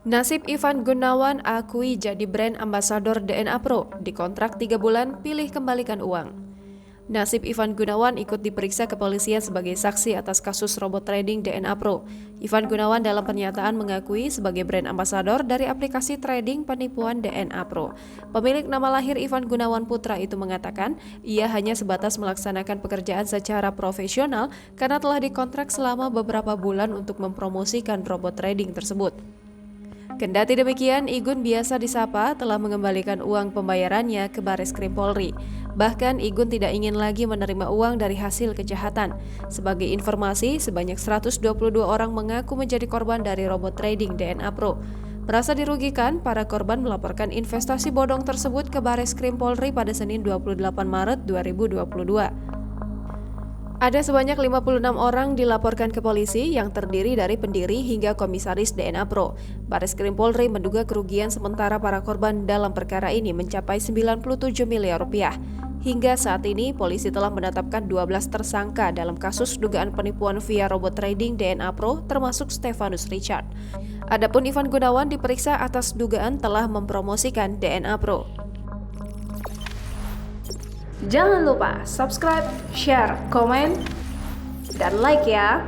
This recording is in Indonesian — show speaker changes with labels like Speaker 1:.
Speaker 1: Nasib Ivan Gunawan akui jadi brand ambasador DNA Pro, dikontrak 3 bulan, pilih kembalikan uang. Nasib Ivan Gunawan ikut diperiksa kepolisian sebagai saksi atas kasus robot trading DNA Pro. Ivan Gunawan dalam pernyataan mengakui sebagai brand ambasador dari aplikasi trading penipuan DNA Pro. Pemilik nama lahir Ivan Gunawan Putra itu mengatakan ia hanya sebatas melaksanakan pekerjaan secara profesional karena telah dikontrak selama beberapa bulan untuk mempromosikan robot trading tersebut. Kendati demikian, Igun biasa disapa telah mengembalikan uang pembayarannya ke Bareskrim Polri. Bahkan Igun tidak ingin lagi menerima uang dari hasil kejahatan. Sebagai informasi, sebanyak 122 orang mengaku menjadi korban dari robot trading DNA Pro. Merasa dirugikan, para korban melaporkan investasi bodong tersebut ke Bareskrim Polri pada Senin 28 Maret 2022. Ada sebanyak 56 orang dilaporkan ke polisi yang terdiri dari pendiri hingga komisaris DNA Pro. Bareskrim Polri menduga kerugian sementara para korban dalam perkara ini mencapai 97 miliar rupiah. Hingga saat ini, polisi telah menetapkan 12 tersangka dalam kasus dugaan penipuan via robot trading DNA Pro termasuk Stefanus Richard. Adapun Ivan Gunawan diperiksa atas dugaan telah mempromosikan DNA Pro. Jangan lupa subscribe, share, komen, dan like ya!